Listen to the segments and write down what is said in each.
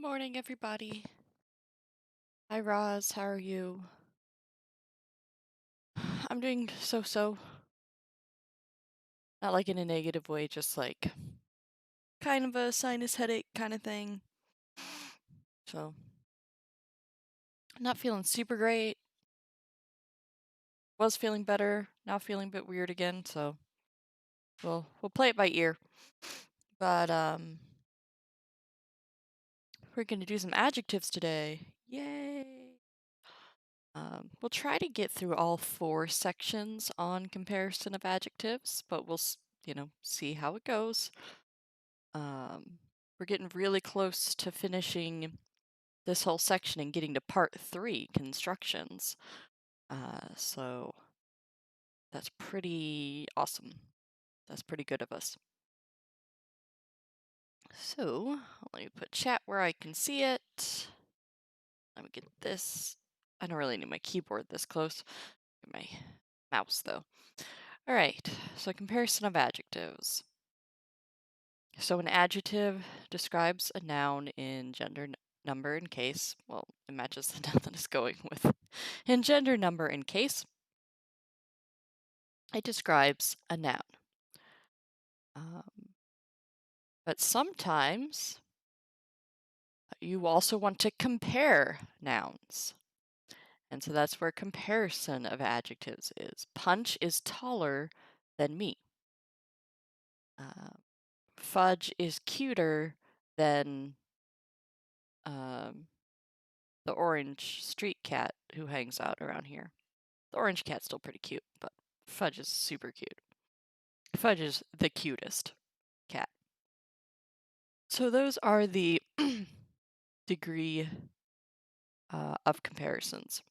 morning, everybody. Hi, Roz. How are you? I'm doing so. Not like in a negative way, just like kind of a sinus headache kind of thing. So, not feeling super great. Was feeling better. Now feeling a bit weird again. So, we'll play it by ear. But we're gonna do some adjectives today. Yay! We'll try to get through all 4 sections on comparison of adjectives, but we'll see how it goes. We're getting really close to finishing this whole section and getting to part 3, constructions. So that's pretty awesome. That's pretty good of us. So let me put chat where I can see it. Let me get this. I don't really need my keyboard this close. Get my mouse though. All right, so comparison of adjectives. So an adjective describes a noun in gender, number, and case. Well, it matches the noun that it's going with. In gender, number, and case, it describes a noun. But sometimes you also want to compare nouns. And so that's where comparison of adjectives is. Punch is taller than me. Fudge is cuter than the orange street cat who hangs out around here. The orange cat's still pretty cute, but Fudge is super cute. Fudge is the cutest cat. So those are the degree of comparisons.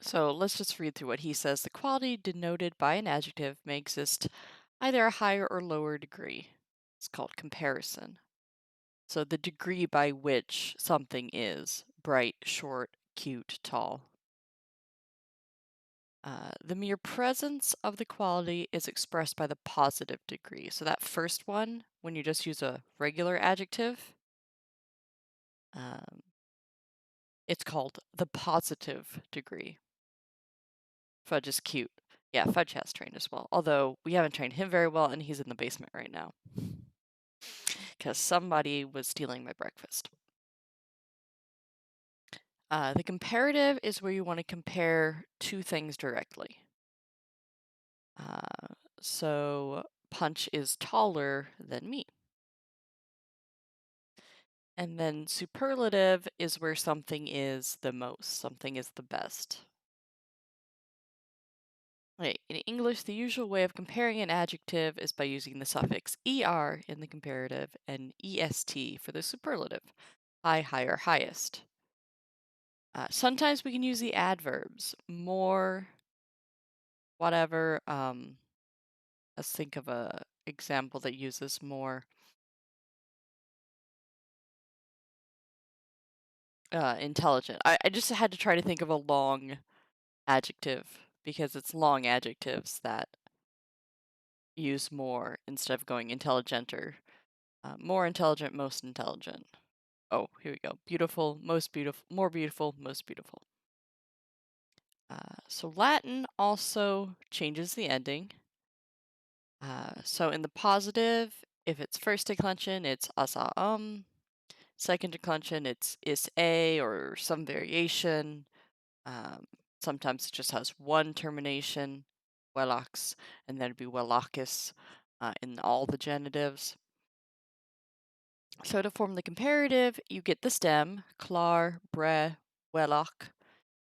So let's just read through what he says. The quality denoted by an adjective may exist either a higher or lower degree. It's called comparison. So the degree by which something is bright, short, cute, tall. The mere presence of the quality is expressed by the positive degree. So that first one, when you just use a regular adjective, it's called the positive degree. Fudge is cute. Yeah, Fudge has trained as well. Although we haven't trained him very well, and he's in the basement right now. Because somebody was stealing my breakfast. The comparative is where you want to compare two things directly. So Punch is taller than me. And then superlative is where something is the most, something is the best. Okay, in English, the usual way of comparing an adjective is by using the suffix er in the comparative and est for the superlative, high, higher, highest. Sometimes we can use the adverbs, more, whatever. Let's think of an example that uses more. Intelligent. I just had to try to think of a long adjective because it's long adjectives that use more instead of going intelligenter. More intelligent, most intelligent. Oh, here we go. Beautiful, most beautiful, more beautiful, most beautiful. So Latin also changes the ending. So in the positive, if it's first declension, it's asa Second declension, it's is a or some variation. Sometimes it just has one termination, welox, and then it'd be welakis in all the genitives. So to form the comparative, you get the stem, klar, bre, welak,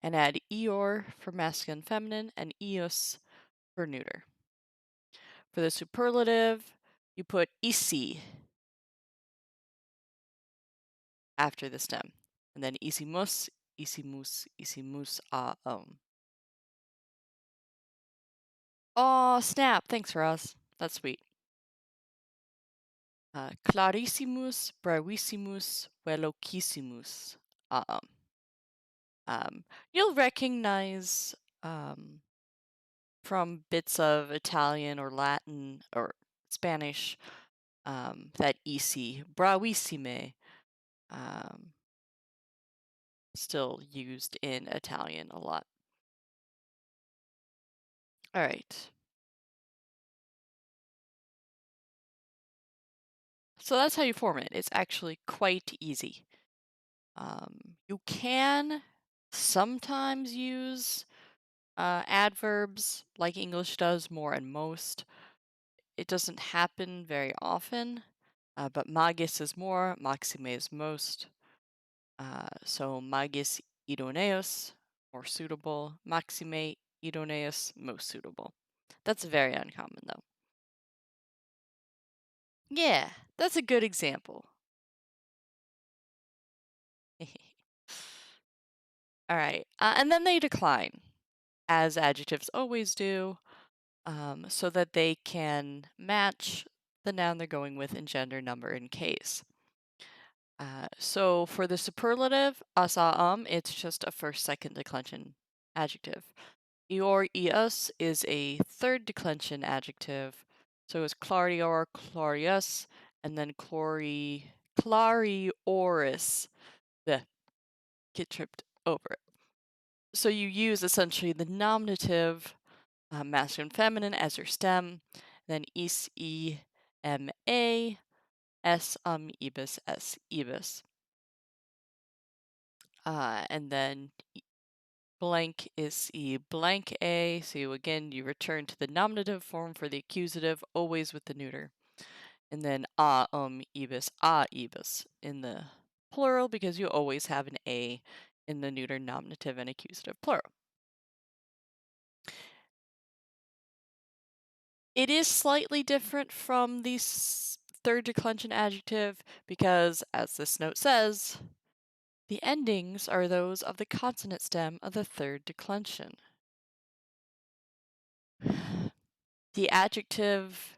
and add eor for masculine feminine and eos for neuter. For the superlative, you put isi after the stem, and then isimus, isimus, isimus a. Oh, snap! Thanks, Ross. That's sweet. Clarissimus, brevissimus, velocissimus. You'll recognize from bits of Italian or Latin or Spanish that isi, bravissime, Um, Still used in Italian a lot. All right. So that's how you form it. It's actually quite easy. You can sometimes use adverbs like English does more and most. It doesn't happen very often, but magis is more, maxime is most. So magis idoneus, more suitable, maxime idoneus, most suitable. That's very uncommon though. Yeah, that's a good example. All right, and then they decline, as adjectives always do, so that they can match the noun they're going with in gender, number, and case. So for the superlative, asa it's just a first, second declension adjective. Ior, ius is a third declension adjective. So it's clarior, clarius, and then clarioris. Bleh, get tripped over it. So you use essentially the nominative, masculine, feminine as your stem, then is, e, m, a, s, ibis, s, ibis. And then blank is e blank a. So you return to the nominative form for the accusative, always with the neuter. And then ibis, ibis in the plural because you always have an a in the neuter, nominative, and accusative plural. It is slightly different from the third declension adjective because, as this note says, the endings are those of the consonant stem of the third declension. The adjective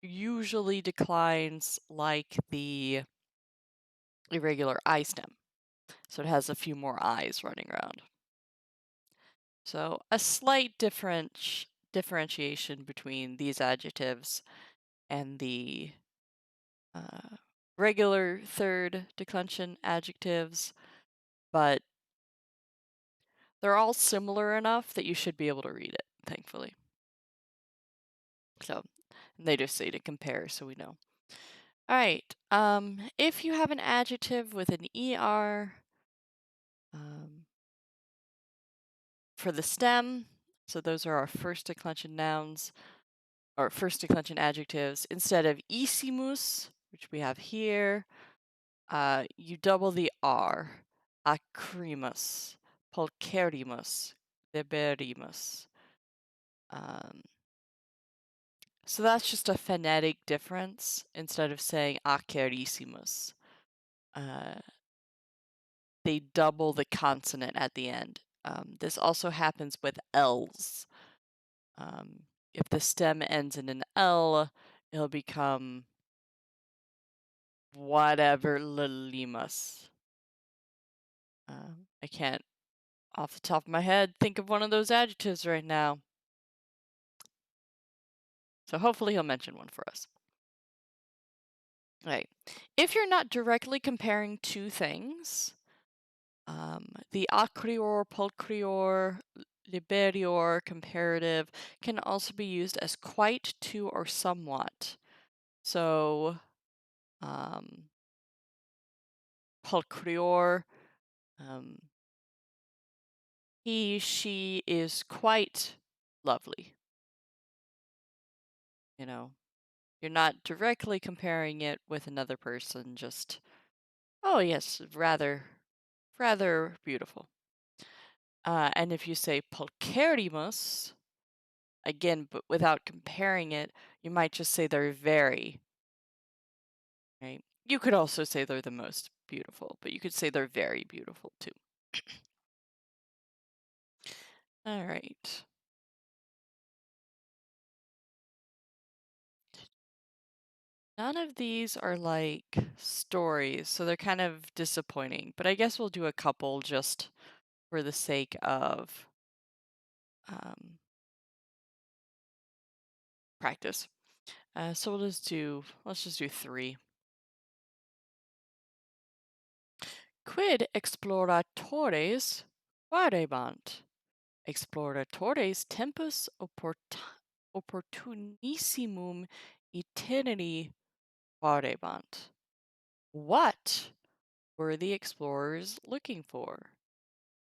usually declines like the irregular I stem, so it has a few more I's running around. So a slight differentiation between these adjectives and the regular third declension adjectives, but they're all similar enough that you should be able to read it, thankfully. So they just say to compare, so we know. All right. If you have an adjective with an er for the stem, so those are our first declension nouns or first declension adjectives. Instead of isimus, which we have here, you double the r. Acrimus, pulcherimus, liberimus. So that's just a phonetic difference. Instead of saying acerissimus, they double the consonant at the end. This also happens with L's. If the stem ends in an L, it'll become whatever limas. I can't, off the top of my head, think of one of those adjectives right now. So hopefully he'll mention one for us. All right. If you're not directly comparing two things, the acrior, pulchrior, liberior comparative can also be used as quite, to, or somewhat. So, pulchrior, he, she is quite lovely. You know, you're not directly comparing it with another person, just, oh yes, rather beautiful. And if you say pulcherimus, again, but without comparing it, you might just say they're very, right? You could also say they're the most beautiful, but you could say they're very beautiful too. All right. None of these are like stories, so they're kind of disappointing, but I guess we'll do a couple just for the sake of practice. So let's just do 3. Quid exploratores varebant? Exploratores tempus opportunissimum itinerari varebant. What were the explorers looking for?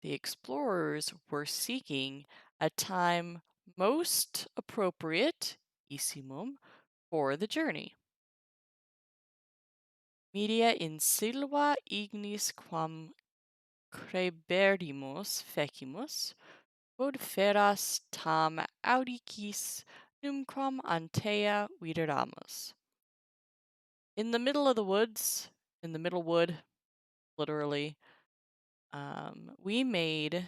The explorers were seeking a time most appropriate, issimum, for the journey. Media in silva ignis quam creberrimus fecimus, quod feras tam audicis numquam antea videramus. In the middle of the woods, in the middle wood, literally, we made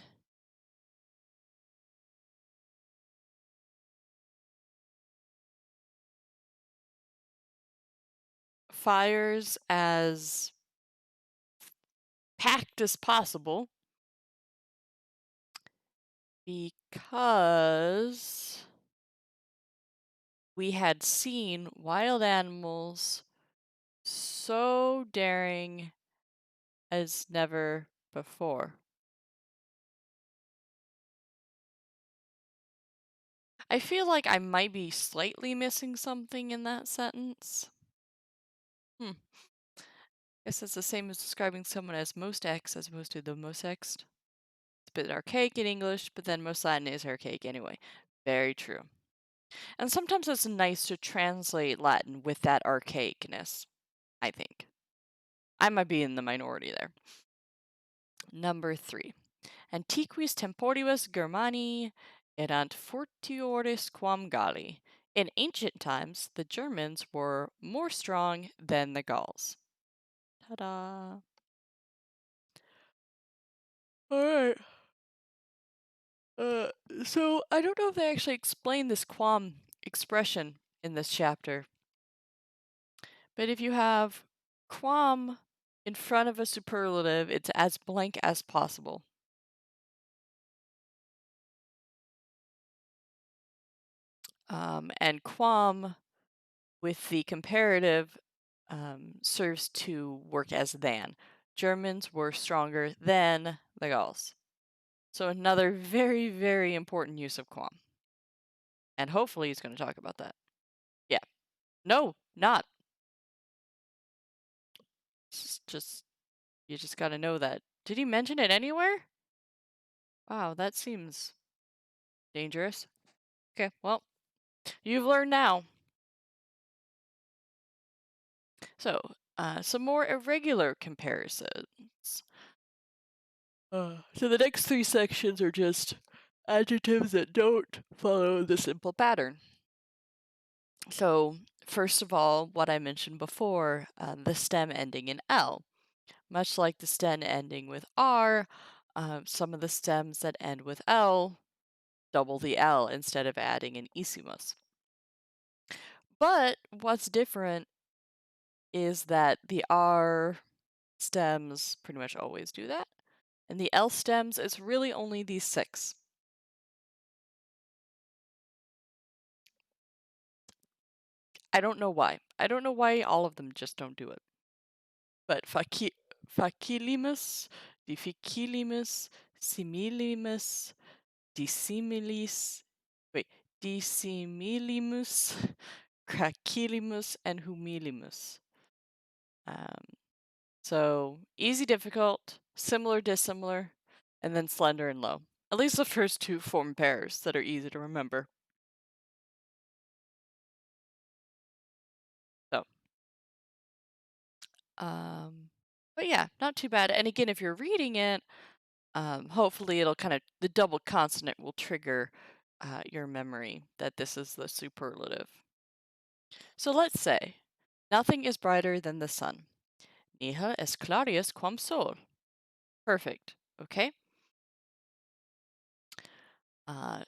fires as packed as possible because we had seen wild animals so daring as never before. I feel like I might be slightly missing something in that sentence. Guess it's the same as describing someone as most X as opposed to the most X'd. It's a bit archaic in English, but then most Latin is archaic anyway. Very true. And sometimes it's nice to translate Latin with that archaicness, I think. I might be in the minority there. Number 3. Antiquis temporibus Germani erant fortiores quam Galli. In ancient times, the Germans were more strong than the Gauls. Ta-da! Alright. So I don't know if they actually explain this quam expression in this chapter. But if you have quam in front of a superlative, it's as blank as possible. And quam with the comparative serves to work as than. Germans were stronger than the Gauls. So another very, very important use of quam. And hopefully he's going to talk about that. Yeah. No, not. It's just, you just got to know that. Did he mention it anywhere? Wow, that seems dangerous. Okay, well, you've learned now. So, some more irregular comparisons. So the next 3 sections are just adjectives that don't follow the simple pattern. So, first of all, what I mentioned before, the stem ending in L. Much like the stem ending with R, some of the stems that end with L double the L instead of adding an isimus. But what's different is that the R stems pretty much always do that, and the L stems, it's really only these 6. I don't know why. I don't know why all of them just don't do it. But facilimus, difficilimus, similimus, dissimilis, dissimilimus, cracilimus, and humilimus. So easy, difficult, similar, dissimilar, and then slender and low. At least the first 2 form pairs that are easy to remember. So, but yeah, not too bad. And again, if you're reading it, hopefully it'll the double consonant will trigger your memory that this is the superlative. So let's say, nothing is brighter than the sun. Nihil est clarius quam sol. Perfect, okay?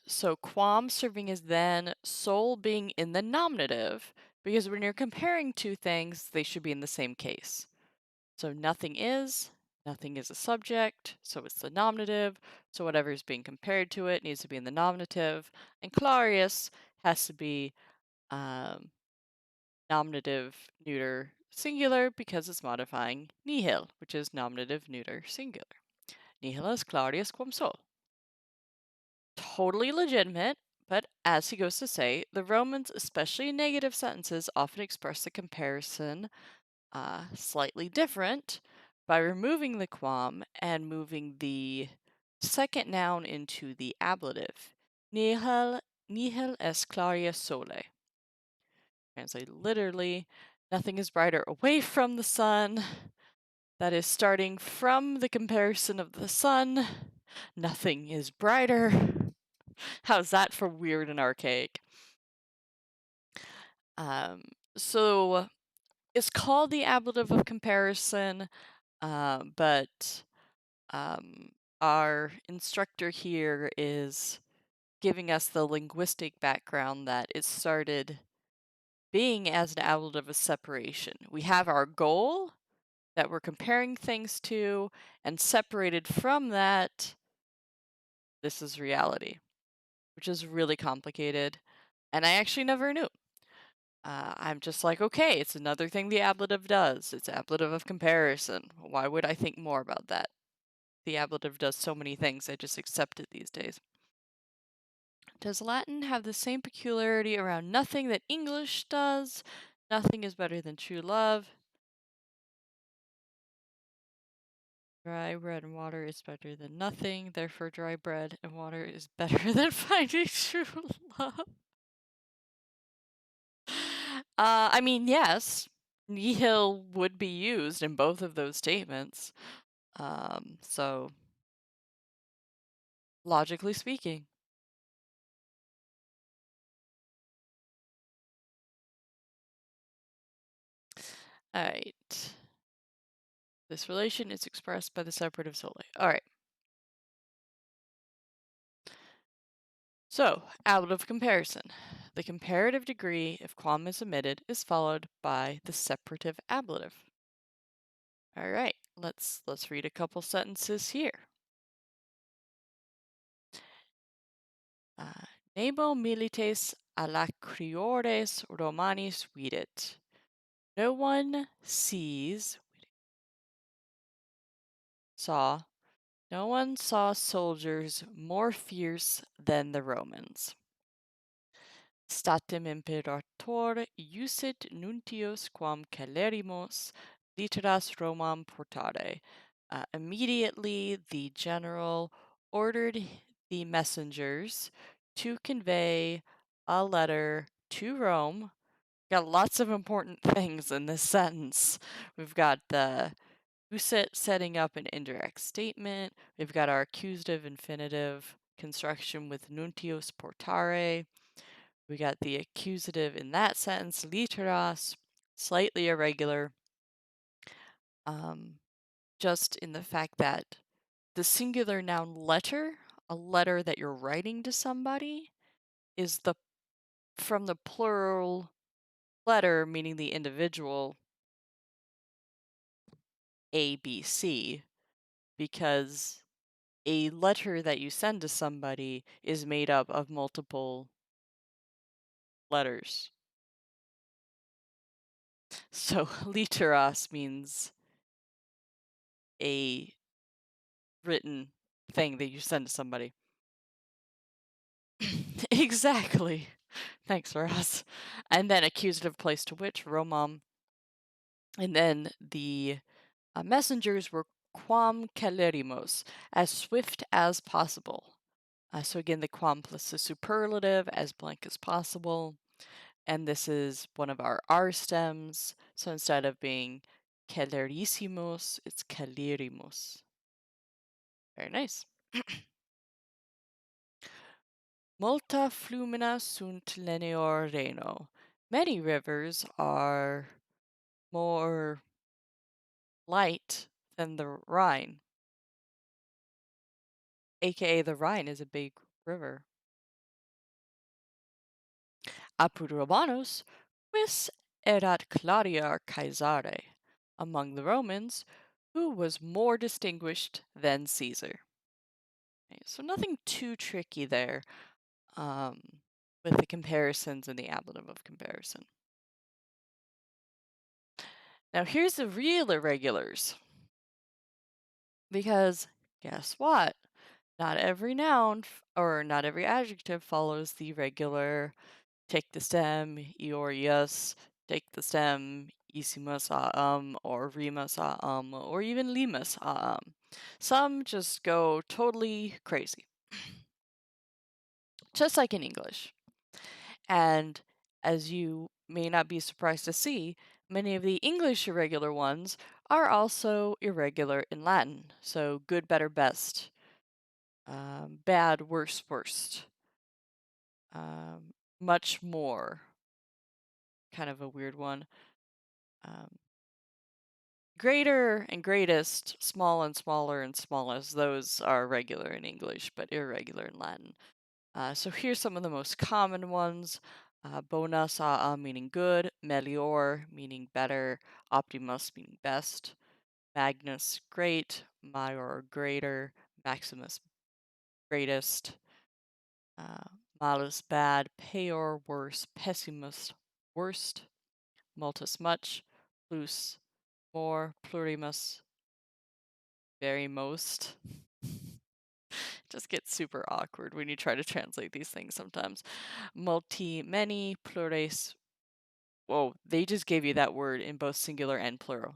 So quam serving as then, sol being in the nominative, because when you're comparing 2 things, they should be in the same case. So nothing is a subject, so it's the nominative, so whatever is being compared to it needs to be in the nominative, and clarius has to be nominative neuter singular because it's modifying nihil, which is nominative neuter singular. Nihil is Claudius quam sol. Totally legitimate, but as he goes to say, the Romans, especially in negative sentences, often express the comparison slightly different by removing the quam and moving the second noun into the ablative. Nihil est claria sole. Translate literally, nothing is brighter away from the sun. That is starting from the comparison of the sun. Nothing is brighter. How's that for weird and archaic? Um, so it's called the ablative of comparison, but our instructor here is giving us the linguistic background that it started being as an ablative of separation. We have our goal that we're comparing things to, and separated from that, this is reality, which is really complicated, and I actually never knew. I'm just like, okay, it's another thing the ablative does. It's ablative of comparison. Why would I think more about that? The ablative does so many things, I just accept it these days. Does Latin have the same peculiarity around nothing that English does? Nothing is better than true love. Dry bread and water is better than nothing, therefore dry bread and water is better than finding true love. I mean, yes, nihil would be used in both of those statements. So, logically speaking. Alright. This relation is expressed by the separative sole. Alright. So, ablative comparison. The comparative degree, if quam is omitted, is followed by the separative ablative. Alright, let's read a couple sentences here. Nemo milites alacriores Romanis vidit. No one saw soldiers more fierce than the Romans. Statim imperator usit nuntius quam celerimos literas Romam portare. Immediately the general ordered the messengers to convey a letter to Rome. Got lots of important things in this sentence. We've got the usit setting up an indirect statement. We've got our accusative infinitive construction with nuntius portare. We got the accusative in that sentence, literas, slightly irregular. Just in the fact that the singular noun letter, a letter that you're writing to somebody, is from the plural letter, meaning the individual, A, B, C, because a letter that you send to somebody is made up of multiple letters. So literas means a written thing that you send to somebody. Exactly. Thanks, Ross. And then accusative place to which, Romam. And then the messengers were quam celerimos, as swift as possible. So again, the quam plus the superlative, as blank as possible. And this is one of our R stems. So instead of being celerissimos, it's celerimos. Very nice. Multa flumina sunt leneor reno. Many rivers are more light than the Rhine. AKA the Rhine is a big river. Apud Romanos, quis erat Claudia Caesare. Among the Romans, who was more distinguished than Caesar? Okay, so nothing too tricky there with the comparisons and the ablative of comparison. Now here's the real irregulars, because guess what? Not every noun or not every adjective follows the regular take the stem, or yes, take the stem, isimus or rimus or even limus Some just go totally crazy, just like in English. And as you may not be surprised to see, many of the English irregular ones are also irregular in Latin. So good, better, best, bad, worse, worst, um, much more, kind of a weird one. Um, Greater and greatest, small and smaller and smallest, those are regular in English, but irregular in Latin. So here's some of the most common ones. Bona saa meaning good, melior meaning better, optimus meaning best, magnus great, maior greater, maximus greatest, malus bad, peor worse, pessimus worst, multus much, plus more, plurimus very most. Just gets super awkward when you try to translate these things sometimes. Multi, many, plures. Whoa, they just gave you that word in both singular and plural.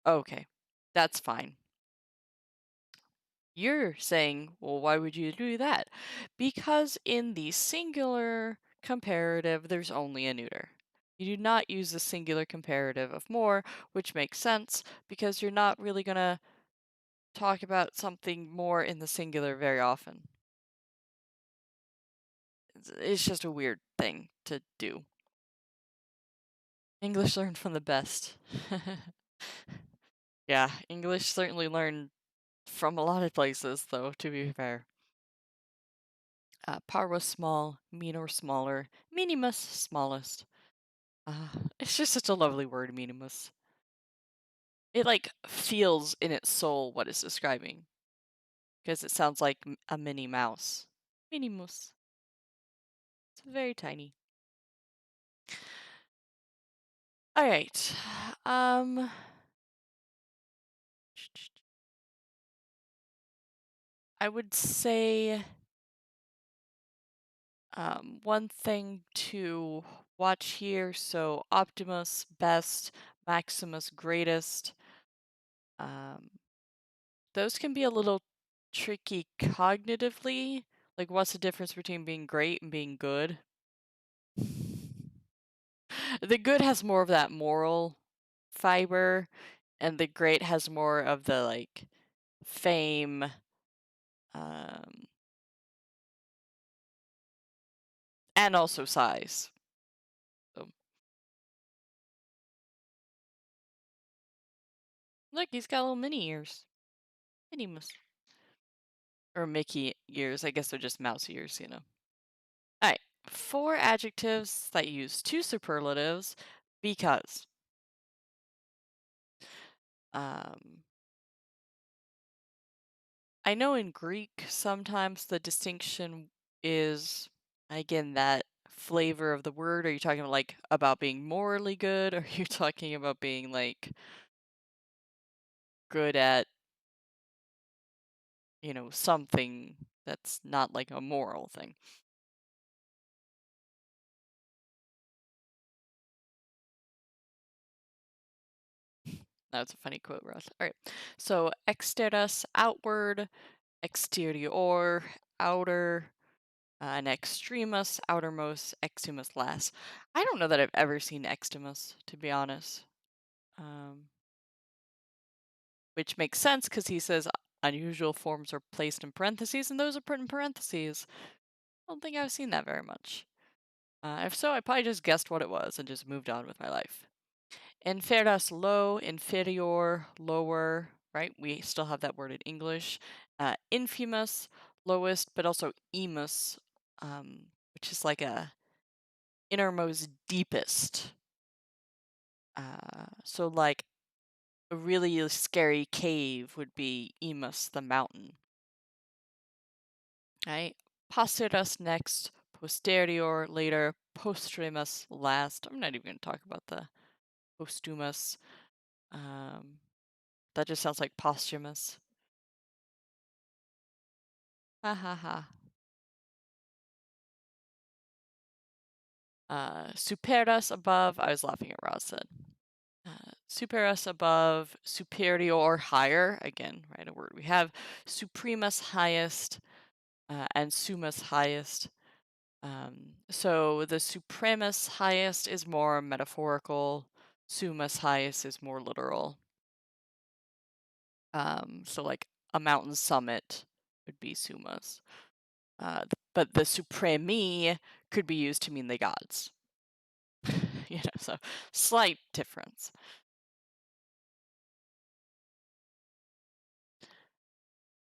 Okay, that's fine. You're saying, well, why would you do that? Because in the singular comparative, there's only a neuter. You do not use the singular comparative of more, which makes sense because you're not really going to talk about something more in the singular very often. It's just a weird thing to do. English learned from the best. Yeah, English certainly learned from a lot of places, though, to be fair. Parva small, minor smaller, minimus smallest. It's just such a lovely word, minimus. It like feels in its soul what it's describing, because it sounds like a mini mouse. Minimus. It's very tiny. All right. I would say one thing to watch here. So Optimus best, Maximus greatest. Those can be a little tricky cognitively. Like, what's the difference between being great and being good? The good has more of that moral fiber, and the great has more of the like fame, um, and also size. So, look, he's got little mini ears, mini mouse, or Mickey ears. I guess they're just mouse ears, you know. All right, 4 adjectives that use 2 superlatives because. Um, I know in Greek sometimes the distinction is, again, that flavor of the word. Are you talking about like about being morally good, or are you talking about being like good at, something that's not like a moral thing? That's a funny quote, Ross. All right. So exteras, outward, exterior, outer, and extremus, outermost, extremus, last. I don't know that I've ever seen extremus, to be honest. Which makes sense because he says unusual forms are placed in parentheses, and those are put in parentheses. I don't think I've seen that very much. If so, I probably just guessed what it was and just moved on with my life. Inferas, low, inferior, lower, right? We still have that word in English. Infamous, lowest, but also emus, which is like a innermost, deepest. So like a really scary cave would be emus, the mountain. Right? Posterus next, posterior later, postremus last. I'm not even going to talk about the posthumous. That just sounds like posthumous. Ha ha ha. Superas above. I was laughing at Roz said. Superas above, superior or higher. Again, right, a word we have. Supremus highest, and summus highest. So the supremus highest is more metaphorical. Summus highest is more literal. So like a mountain summit would be summus. But the supremi could be used to mean the gods. So slight difference.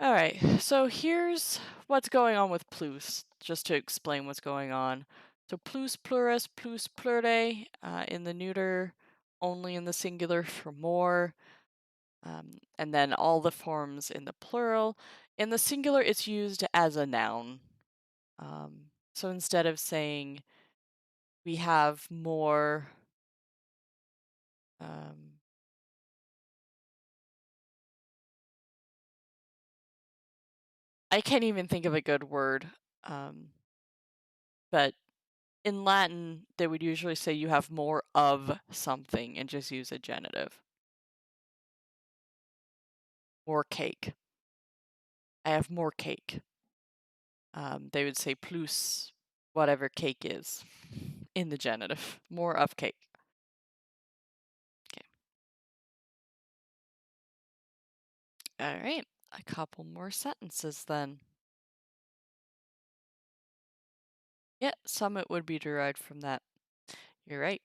All right, so here's what's going on with plus, just to explain what's going on. So plus, plurus, plus, plure, in the neuter, only in the singular for more, and then all the forms in the plural. In the singular, it's used as a noun. So instead of saying we have more, I can't even think of a good word, but in Latin, they would usually say you have more of something and just use a genitive. More cake. I have more cake. They would say plus whatever cake is in the genitive. More of cake. Okay. All right. A couple more sentences then. Yeah, summit would be derived from that. You're right.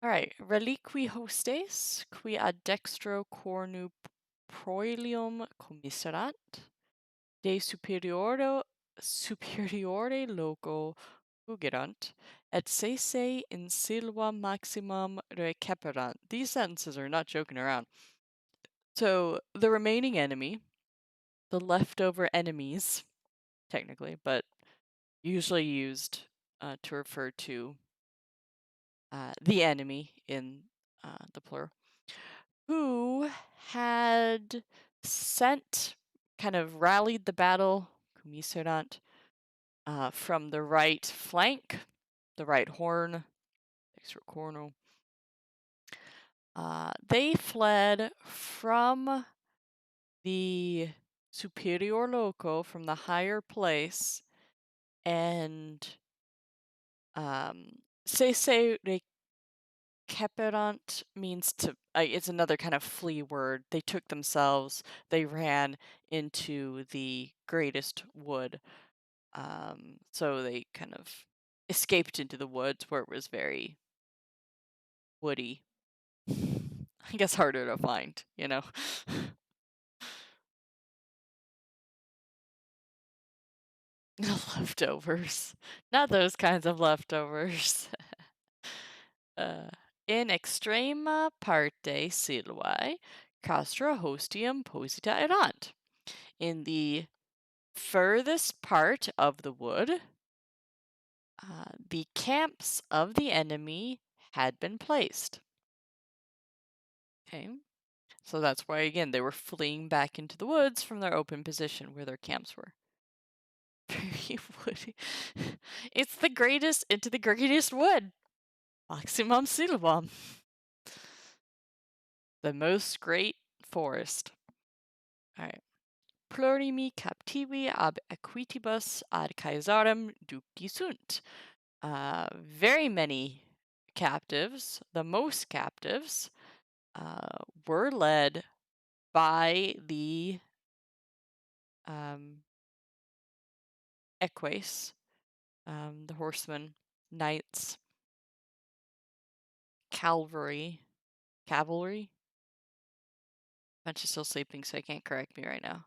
All right. Reliqui hostes, qui ad dextro cornu proelium commiserat, de superiore loco fugerant, et sese in silva maximum recepirant. These sentences are not joking around. So the remaining enemy, the leftover enemies, technically, but usually used to refer to the enemy in the plural, who had sent, kind of rallied the battle, commiserant, from the right flank, the right horn, extra corno. They fled from the superior loco, from the higher place, and sese recepirant means to, it's another kind of flea word. They took themselves, they ran into the greatest wood. So they kind of escaped into the woods where it was very woody. I guess harder to find, Leftovers. Not those kinds of leftovers. In extrema parte silvae, castra hostium posita erant. In the furthest part of the wood, the camps of the enemy had been placed. Okay. So that's why, again, they were fleeing back into the woods from their open position where their camps were. Very woody. It's the greatest into the greatest wood. Maximum silvam. The most great forest. Alright. Plurimi captivi ab equitibus ad Caesarem duci sunt. Very many captives, the most captives, were led by the eques, the horsemen, knights, cavalry. Bunch of still sleeping, so I can't correct me right now.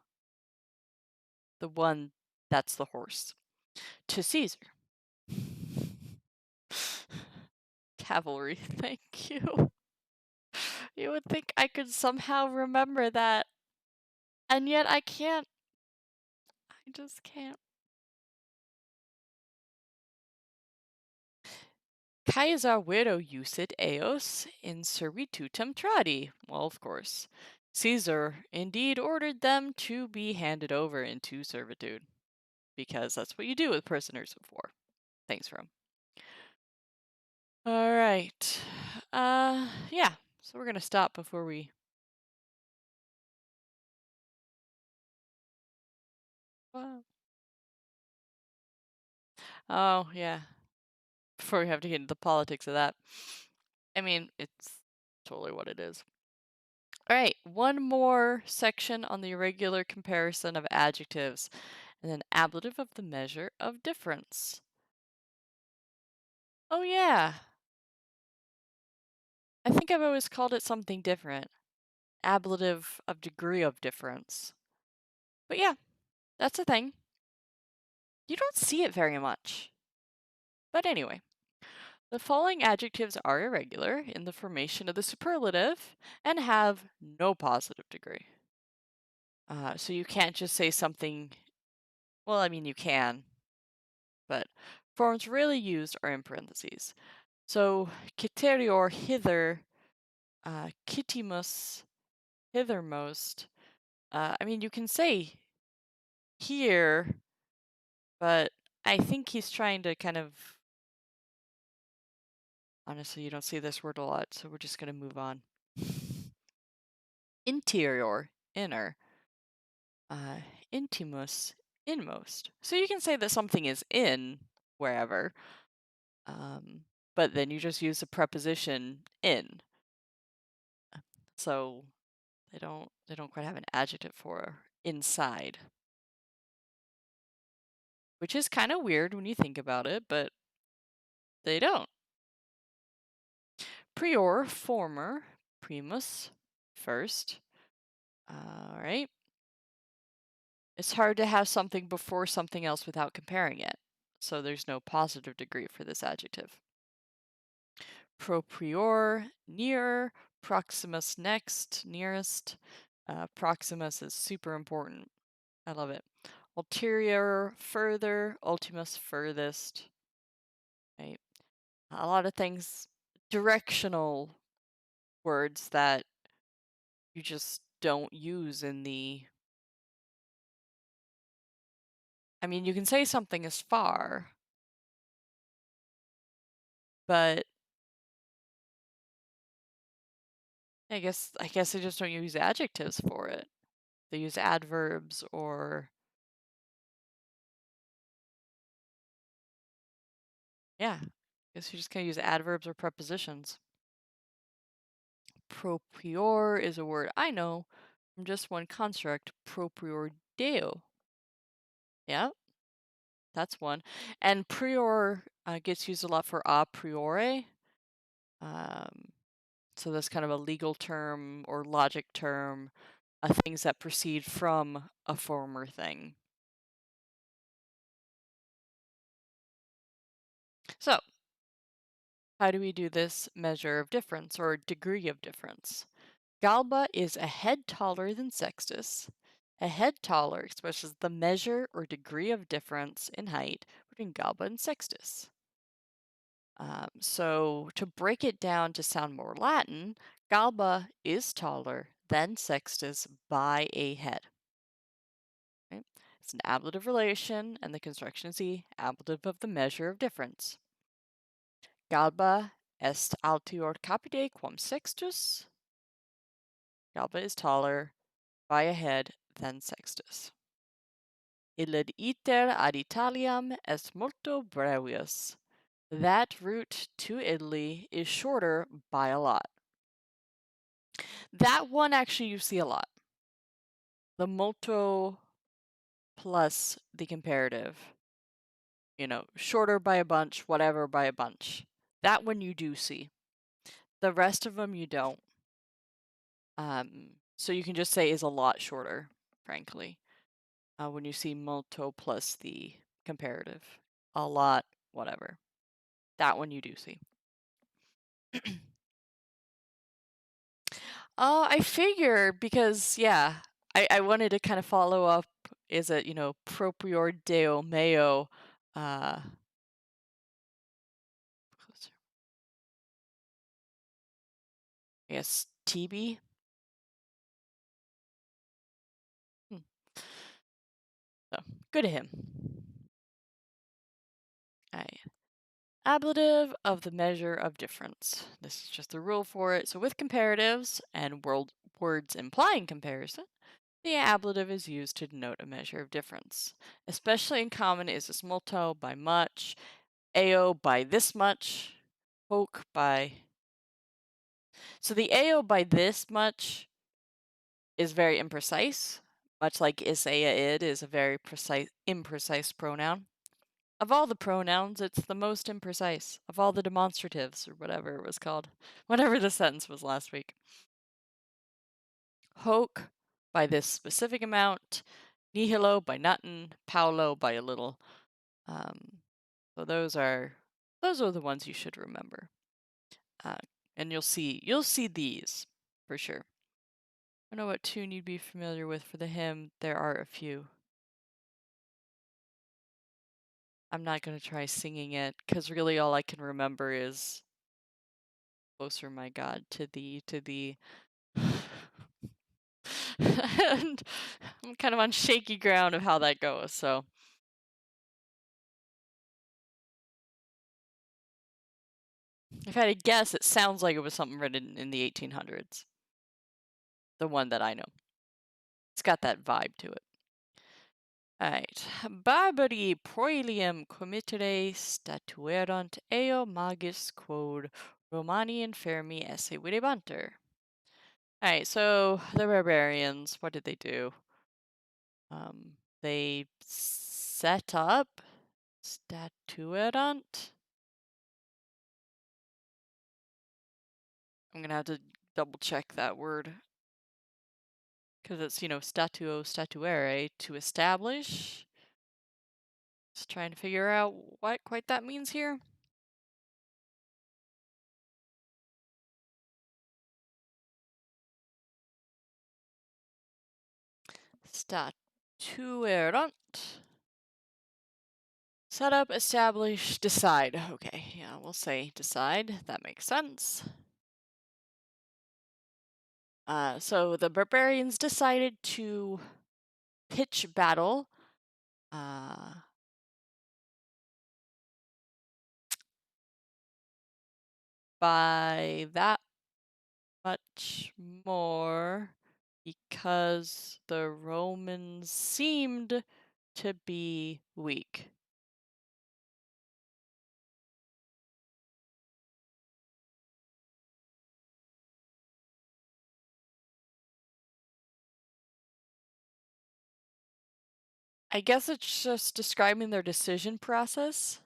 The one that's the horse. To Caesar. Cavalry, thank you. You would think I could somehow remember that, and yet I can't. I just can't. Caesar vero usit eos in servitutem tradi. Well, of course. Caesar indeed ordered them to be handed over into servitude, because that's what you do with prisoners of war. Thanks, Rome. All right. Yeah. So we're gonna stop before we. Well, oh yeah. Before we have to get into the politics of that. I mean, it's totally what it is. All right, one more section on the irregular comparison of adjectives, and then ablative of the measure of difference. Oh yeah, I think I've always called it something different. Ablative of degree of difference. But yeah, that's a thing. You don't see it very much. But anyway, the following adjectives are irregular in the formation of the superlative and have no positive degree. So you can't just say something. Well, I mean, you can, but forms really used are in parentheses. So kiterior hither, kitimus hithermost. I mean, you can say here, but I think he's trying to kind of. Honestly, you don't see this word a lot, so we're just going to move on. Interior, inner. Intimus, inmost. So you can say that something is in wherever, but then you just use the preposition in. So they don't quite have an adjective for inside, which is kind of weird when you think about it, but they don't. Prior, former, primus, first. All right. It's hard to have something before something else without comparing it. So there's no positive degree for this adjective. Proprior, near, proximus, next, nearest. Proximus is super important. I love it. Ulterior, further, ultimus, furthest. Right? A lot of things, directional words that you just don't use in the. I mean, you can say something is far, but I guess they just don't use adjectives for it. They use adverbs or yeah. I guess you just kind of use adverbs or prepositions. Proprior is a word I know from just one construct, proprior deo. Yeah, that's one. And prior gets used a lot for a priori. So that's kind of a legal term or logic term, things that proceed from a former thing. So, how do we do this measure of difference or degree of difference? Galba is a head taller than Sextus. A head taller expresses the measure or degree of difference in height between Galba and Sextus. So to break it down to sound more Latin, Galba is taller than Sextus by a head. Right? It's an ablative relation, and the construction is the ablative of the measure of difference. Galba est altior capite quam Sextus. Galba is taller by a head than Sextus. Illud iter ad Italiam est multo brevius. That route to Italy is shorter by a lot. That one actually you see a lot. The molto plus the comparative. Shorter by a bunch, whatever by a bunch. That one you do see. The rest of them you don't. So you can just say is a lot shorter, frankly, when you see molto plus the comparative. A lot, whatever. That one you do see. I figure because, yeah, I wanted to kind of follow up. Is it, proprior deo meo? I guess TB. So good to him. Alright. Ablative of the measure of difference. This is just the rule for it. So with comparatives and words implying comparison, the ablative is used to denote a measure of difference. Especially in common is this molto by much, ao by this much, hoc by. So the ao by this much is very imprecise, much like isea id is a very imprecise pronoun. Of all the pronouns, it's the most imprecise. Of all the demonstratives, or whatever it was called. Whatever the sentence was last week. Hoc by this specific amount. Nihilo by nothing. Paulo by a little. So those are the ones you should remember. And you'll see these for sure. I don't know what tune you'd be familiar with for the hymn. There are a few. I'm not going to try singing it, because really all I can remember is Closer, My God, to Thee, to Thee. And I'm kind of on shaky ground of how that goes, so. If I had to guess, it sounds like it was something written in the 1800s. The one that I know. It's got that vibe to it. Alright. Barbari proelium committere statuerant eo magis quod Romani infermi esse videbanter. Alright, so the barbarians, what did they do? They set up statuerant. I'm gonna have to double check that word, because it's, statuo, statuere, to establish. Just trying to figure out what quite that means here. Statuerant. Set up, establish, decide. Okay, yeah, we'll say decide. That makes sense. So the barbarians decided to pitch battle. By that much more, because the Romans seemed to be weak. I guess it's just describing their decision process.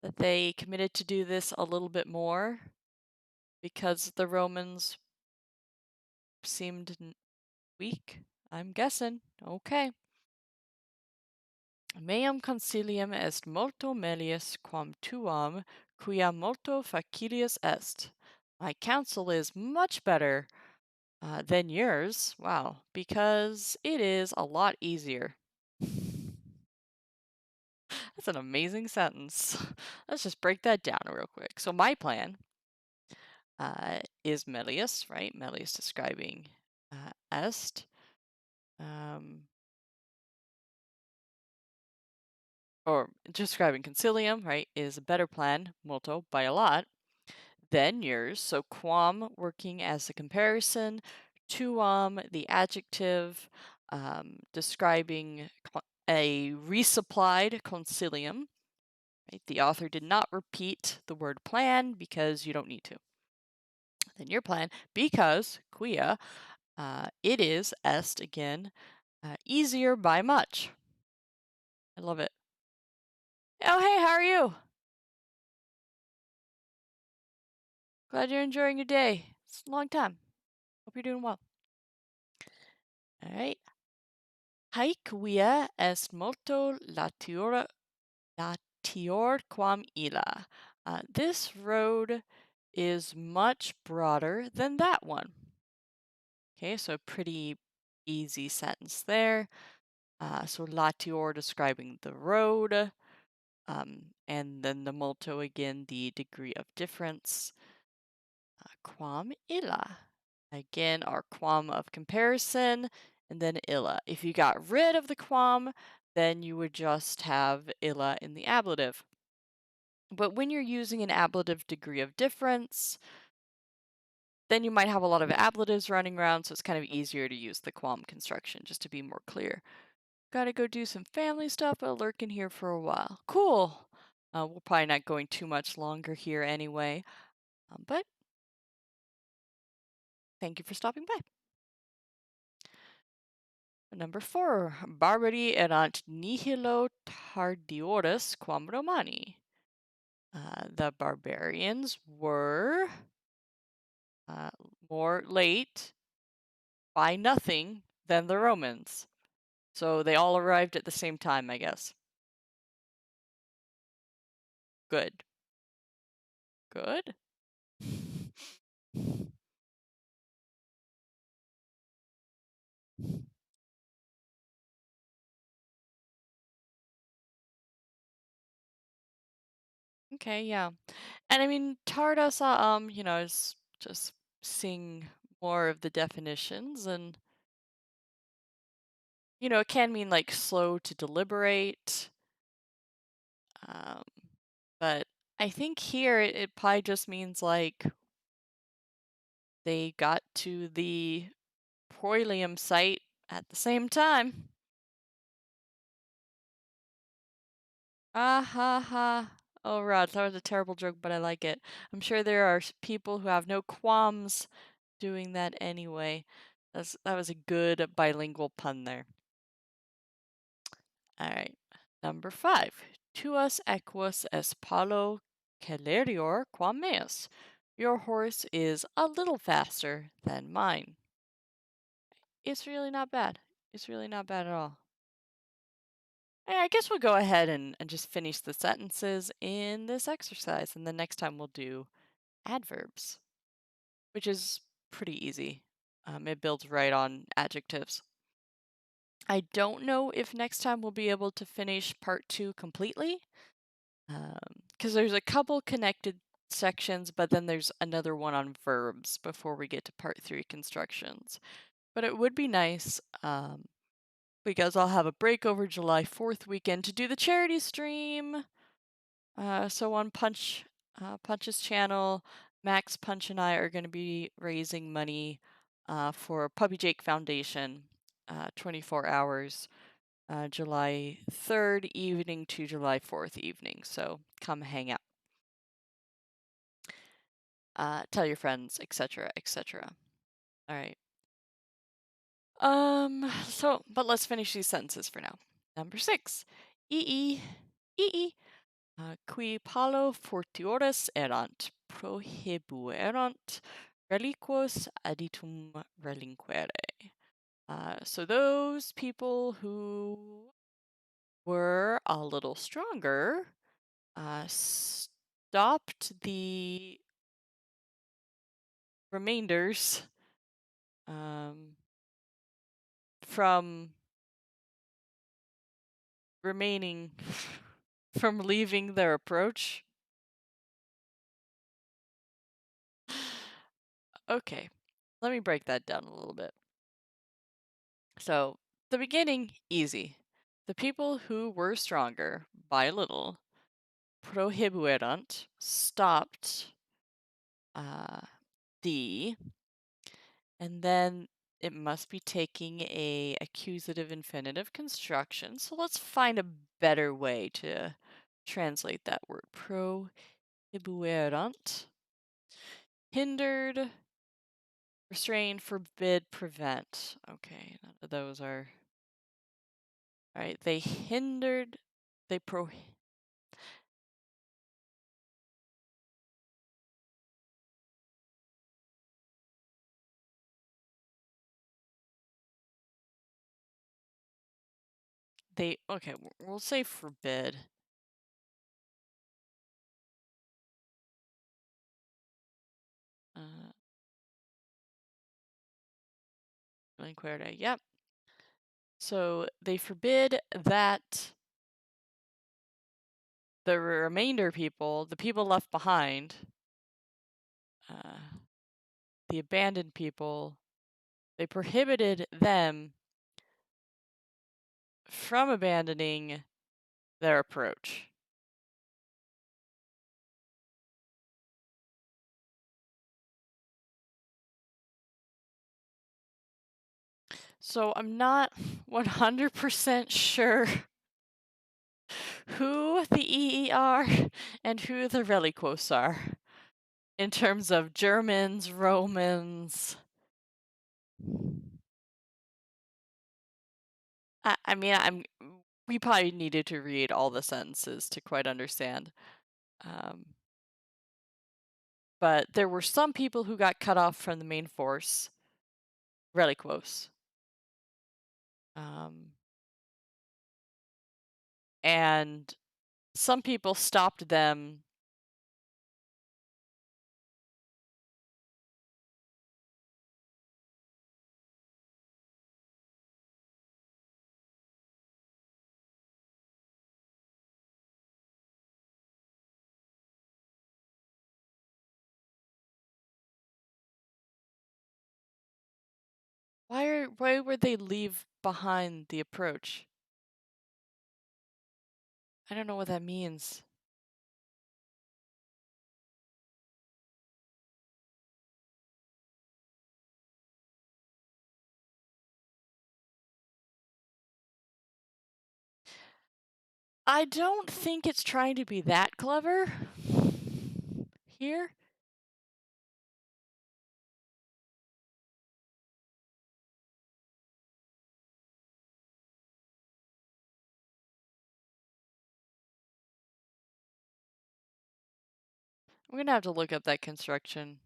That they committed to do this a little bit more because the Romans seemed weak. I'm guessing. Okay. Meam consilium est multo melius quam tuam, quia multo facilius est. My counsel is much better than yours. Wow, because it is a lot easier. That's an amazing sentence. Let's just break that down real quick. So my plan is Melius, right? Melius describing est. Or describing concilium, right, is a better plan, molto, by a lot, than yours. So quam working as a comparison, tuam, the adjective, describing a resupplied concilium. Right? The author did not repeat the word plan because you don't need to. Then your plan, because quia, it is est again, easier by much. I love it. Oh, hey, how are you? Glad you're enjoying your day. It's a long time. Hope you're doing well. All right. Haec via est multo latior quam illa. This road is much broader than that one. Okay, so pretty easy sentence there. So latior describing the road, and then the multo again, the degree of difference. Quam illa. Again, our quam of comparison, and then illa. If you got rid of the quam, then you would just have illa in the ablative. But when you're using an ablative degree of difference, then you might have a lot of ablatives running around, so it's kind of easier to use the quam construction, just to be more clear. Gotta go do some family stuff, but lurk in here for a while. Cool! We're probably not going too much longer here anyway, but thank you for stopping by. Number 4, Barbari erant nihilo tardioris quam Romani. The barbarians were more late by nothing than the Romans. So they all arrived at the same time, I guess. Good. Good? Okay, yeah. And I mean, Tardas, is just seeing more of the definitions, and it can mean like slow to deliberate. Um, but I think here it probably just means like they got to the Proilium site at the same time. Ah ha ha. Oh, Rod, that was a terrible joke, but I like it. I'm sure there are people who have no qualms doing that anyway. That was a good bilingual pun there. All right. Number 5. Tuas equus est palo celerior quam meus. Your horse is a little faster than mine. It's really not bad. It's really not bad at all. I guess we'll go ahead and just finish the sentences in this exercise, and then next time we'll do adverbs, which is pretty easy. It builds right on adjectives. I don't know if next time we'll be able to finish part 2 completely, because there's a couple connected sections, but then there's another one on verbs before we get to part 3 constructions. But it would be nice, because I'll have a break over July 4th weekend to do the charity stream. So on Punch's channel, Max, Punch, and I are going to be raising money for Puppy Jake Foundation, 24 hours, July 3rd evening to July 4th evening. So come hang out. Tell your friends, etc., etc. All right. But let's finish these sentences for now. Number 6. Ii, qui palo fortiores erant, prohibuerant reliquos additum relinquere. So those people who were a little stronger stopped the remainders from remaining from leaving their approach. Okay, let me break that down a little bit. So, the beginning, easy. The people who were stronger by a little, prohibuerant, stopped the, and then it must be taking a accusative infinitive construction. So let's find a better way to translate that word. Prohibuerant. Hindered, restrain, forbid, prevent. Okay, none of those are. All right, they hindered, they okay, we'll say forbid. Relinquere, yep. So they forbid that the remainder people, the people left behind, the abandoned people, they prohibited them from abandoning their approach. So I'm not 100% sure who the EE are and who the Reliquos are in terms of Germans, Romans. I mean, we probably needed to read all the sentences to quite understand. Um, but there were some people who got cut off from the main force, Reliquos. And some people stopped them. Why would they leave behind the approach? I don't know what that means. I don't think it's trying to be that clever here. I'm gonna have to look up that construction.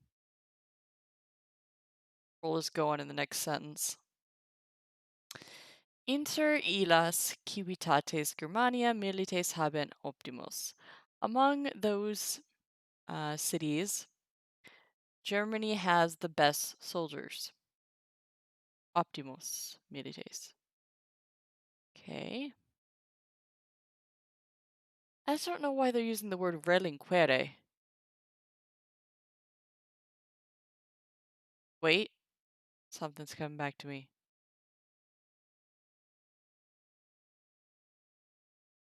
We'll just go on in the next sentence. Inter illas civitates Germania milites habent optimus. Among those cities, Germany has the best soldiers. Optimus milites. Okay. I just don't know why they're using the word relinquere. Wait, something's coming back to me.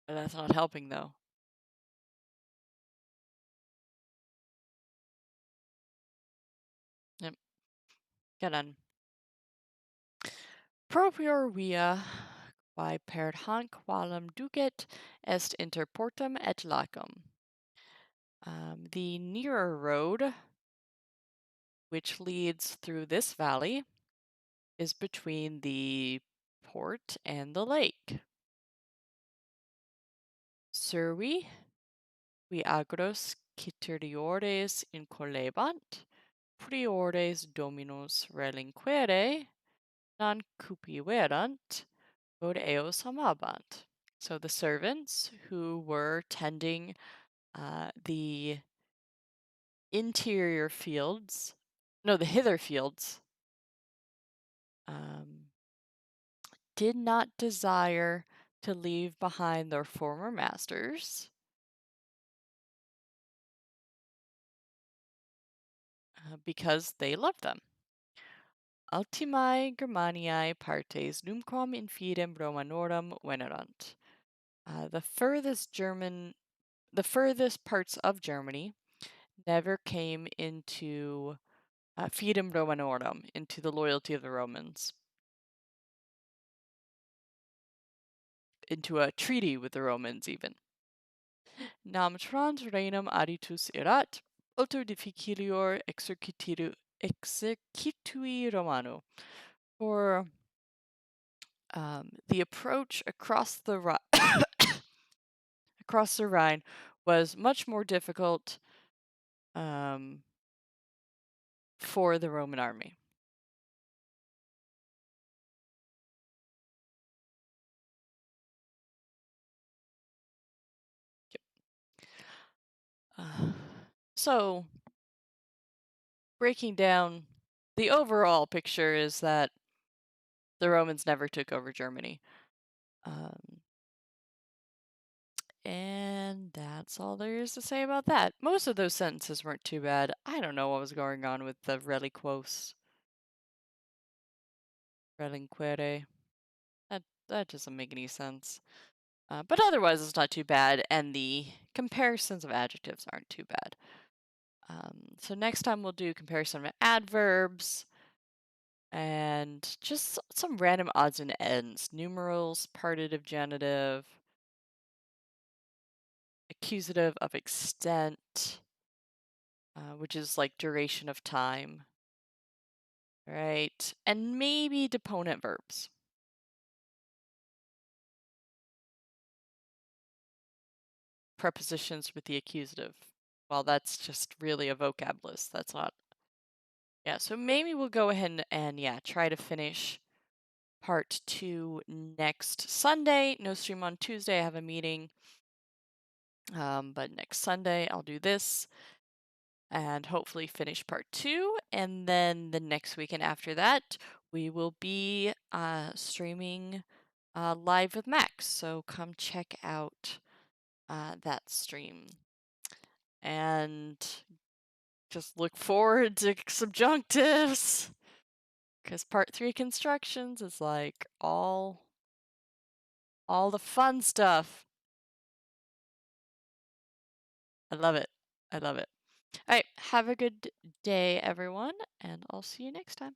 But that's not helping though. Yep. Get on. Propior via quae per hanc qualum ducet est inter portum et lacum. The nearer road, which leads through this valley, is between the port and the lake. Servi, qui agros citeriores incollebant, priores dominus relinquere, non cupiverant, quod eos amabant. So the servants who were tending the interior fields, no, the hither fields, did not desire to leave behind their former masters because they loved them. Ultimae Germaniae partes numquam infidem Romanorum venerant. The furthest parts of Germany never came into fidem Romanorum, into the loyalty of the Romans, into a treaty with the Romans even. Nam trans regnum aditus erat, ulter difficilior exercitui Romano. For the approach across the Rhine was much more difficult for the Roman army. So, breaking down, the overall picture is that the Romans never took over Germany. And that's all there is to say about that. Most of those sentences weren't too bad. I don't know what was going on with the reliquos. Relinquere. That doesn't make any sense. But otherwise, it's not too bad, and the comparisons of adjectives aren't too bad. So next time we'll do comparison of adverbs and just some random odds and ends. Numerals, partitive, genitive, accusative of extent, which is like duration of time. Right, and maybe deponent verbs. Prepositions with the accusative. Well, that's just really a vocab list. That's not. Yeah, so maybe we'll go ahead and yeah, try to finish part 2 next Sunday. No stream on Tuesday. I have a meeting. But next Sunday I'll do this and hopefully finish part 2. And then the next weekend after that, we will be streaming live with Max. So come check out that stream. And just look forward to subjunctives. Because part 3 constructions is like all the fun stuff. I love it. I love it. All right. Have a good day, everyone, and I'll see you next time.